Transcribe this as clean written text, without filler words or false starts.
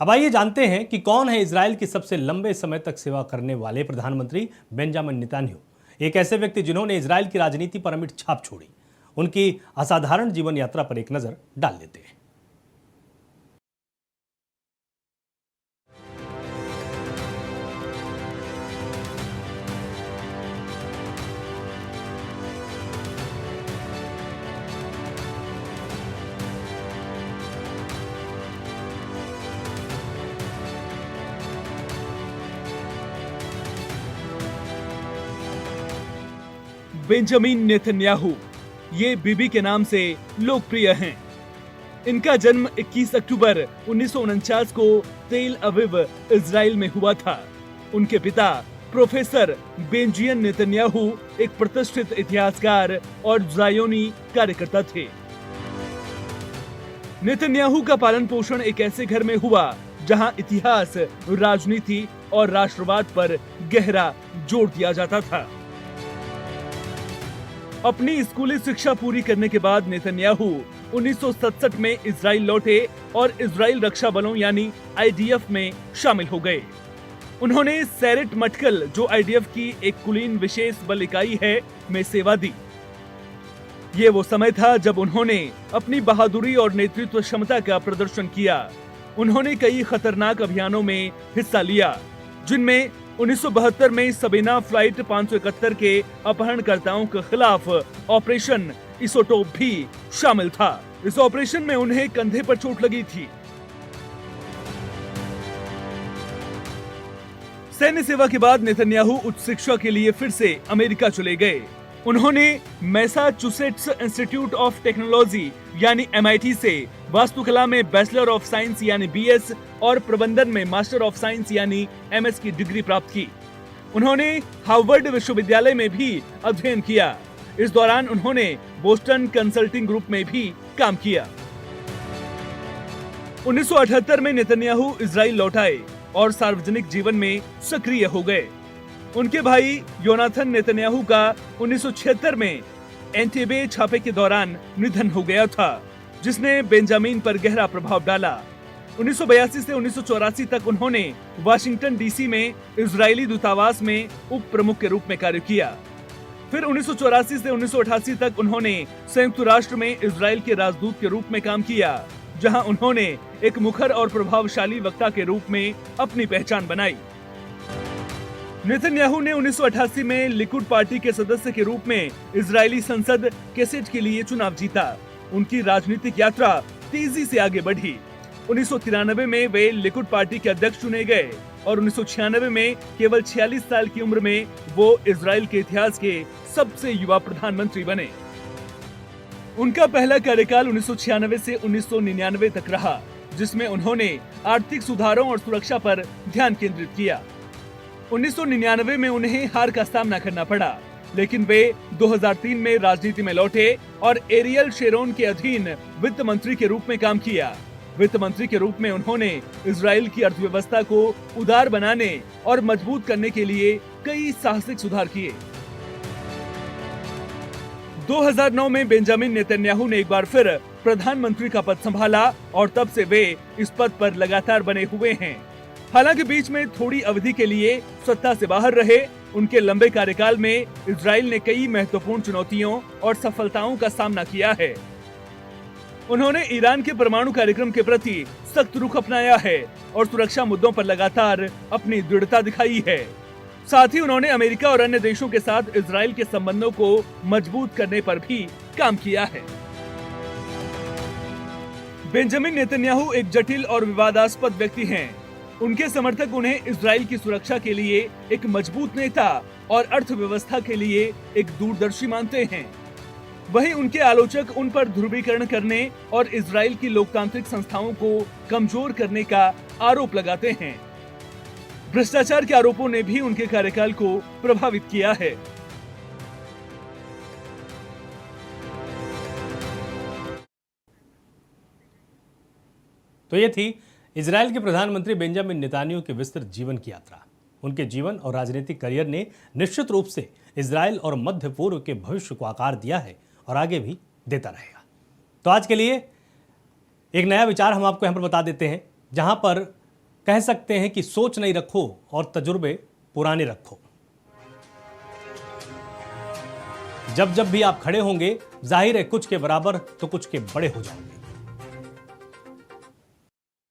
अब आइए जानते हैं कि कौन है इजराइल की सबसे लंबे समय तक सेवा करने वाले प्रधानमंत्री बेंजामिन नेतन्याहू। एक ऐसे व्यक्ति जिन्होंने इजराइल की राजनीति पर अमिट छाप छोड़ी। उनकी असाधारण जीवन यात्रा पर एक नजर डाल लेते हैं। बेंजामिन नेतन्याहू ये बीबी के नाम से लोकप्रिय हैं। इनका जन्म 21 अक्टूबर 1949 को तेल अविव इजराइल में हुआ था। उनके पिता प्रोफेसर बेंजामिन नेतन्याहू एक प्रतिष्ठित इतिहासकार और ज़ायोनी कार्यकर्ता थे। नेतन्याहू का पालन पोषण एक ऐसे घर में हुआ जहां इतिहास, राजनीति और राष्ट्रवाद पर गहरा जोर दिया जाता था। अपनी स्कूली शिक्षा पूरी करने के बाद नेतन्याहू 1967 में इजराइल लौटे और इजराइल रक्षा बलों यानी आईडीएफ में शामिल हो गए। उन्होंने सैरेट मटकल, जो आईडीएफ की एक कुलीन विशेष बल इकाई है, में सेवा दी। ये वो समय था जब उन्होंने अपनी बहादुरी और नेतृत्व क्षमता का प्रदर्शन किया। उन्होंने कई खतरनाक अभियानों में हिस्सा लिया, जिनमें 1972 में सबीना फ्लाइट 571 के अपहरणकर्ताओं के खिलाफ ऑपरेशन इसोटोप भी शामिल था। इस ऑपरेशन में उन्हें कंधे पर चोट लगी थी। सैन्य सेवा के बाद नेतन्याहू उच्च शिक्षा के लिए फिर से अमेरिका चले गए। उन्होंने मैसाचुसेट्स इंस्टीट्यूट ऑफ टेक्नोलॉजी यानी MIT से वास्तुकला में बैचलर ऑफ साइंस यानी BS और प्रबंधन में मास्टर ऑफ साइंस यानी MS की डिग्री प्राप्त की। उन्होंने हार्वर्ड विश्वविद्यालय में भी अध्ययन किया। इस दौरान उन्होंने बोस्टन कंसल्टिंग ग्रुप में भी काम किया। 1978 में नेतन्याहू इजराइल लौट आए और सार्वजनिक जीवन में सक्रिय हो गए। उनके भाई योनाथन नेतन्याहू का 1976 में एंटेबे छापे के दौरान निधन हो गया था, जिसने बेंजामिन पर गहरा प्रभाव डाला। 1982 से 1984 तक उन्होंने वाशिंगटन DC में इजरायली दूतावास में उप प्रमुख के रूप में कार्य किया। फिर 1984 से 1988 तक उन्होंने संयुक्त राष्ट्र में इजराइल के राजदूत के रूप में काम किया, जहां उन्होंने एक मुखर और प्रभावशाली वक्ता के रूप में अपनी पहचान बनाई। नेतन्याहू ने 1988 में लिकुड पार्टी के सदस्य के रूप में इजरायली संसद केसेट के लिए चुनाव जीता। उनकी राजनीतिक यात्रा तेजी से आगे बढ़ी। 1993 में वे लिकुड पार्टी के अध्यक्ष चुने गए और 1996 में केवल 46 साल की उम्र में वो इजराइल के इतिहास के सबसे युवा प्रधानमंत्री बने। उनका पहला कार्यकाल 1996 से 1999 तक रहा, जिसमें उन्होंने आर्थिक सुधारों और सुरक्षा पर ध्यान केंद्रित किया। 1999 में उन्हें हार का सामना करना पड़ा, लेकिन वे 2003 में राजनीति में लौटे और एरियल शेरोन के अधीन वित्त मंत्री के रूप में काम किया। वित्त मंत्री के रूप में उन्होंने इजराइल की अर्थव्यवस्था को उदार बनाने और मजबूत करने के लिए कई साहसिक सुधार किए। 2009 में बेंजामिन नेतन्याहू ने एक बार फिर प्रधानमंत्री का पद संभाला और तब से वे इस पद पर लगातार बने हुए हैं। हालांकि बीच में थोड़ी अवधि के लिए सत्ता से बाहर रहे, उनके लंबे कार्यकाल में इजराइल ने कई महत्वपूर्ण चुनौतियों और सफलताओं का सामना किया है। उन्होंने ईरान के परमाणु कार्यक्रम के प्रति सख्त रुख अपनाया है और सुरक्षा मुद्दों पर लगातार अपनी दृढ़ता दिखाई है। साथ ही उन्होंने अमेरिका और अन्य देशों के साथ इजराइल के संबंधों को मजबूत करने पर भी काम किया है। बेंजामिन नेतन्याहू एक जटिल और विवादास्पद व्यक्ति हैं। उनके समर्थक उन्हें इजराइल की सुरक्षा के लिए एक मजबूत नेता और अर्थव्यवस्था के लिए एक दूरदर्शी मानते हैं। वहीं उनके आलोचक उन पर ध्रुवीकरण करने और इजराइल की लोकतांत्रिक संस्थाओं को कमजोर करने का आरोप लगाते हैं। भ्रष्टाचार के आरोपों ने भी उनके कार्यकाल को प्रभावित किया है। तो ये थी इजराइल के प्रधानमंत्री बेंजामिन नेतन्याहू के विस्तृत जीवन की यात्रा। उनके जीवन और राजनीतिक करियर ने निश्चित रूप से इजराइल और मध्य पूर्व के भविष्य को आकार दिया है और आगे भी देता रहेगा। तो आज के लिए एक नया विचार हम आपको यहाँ पर बता देते हैं, जहाँ पर कह सकते हैं कि सोच नई रखो और तजुर्बे पुराने रखो। जब जब भी आप खड़े होंगे, जाहिर है कुछ के बराबर तो कुछ के बड़े हो जाओगे।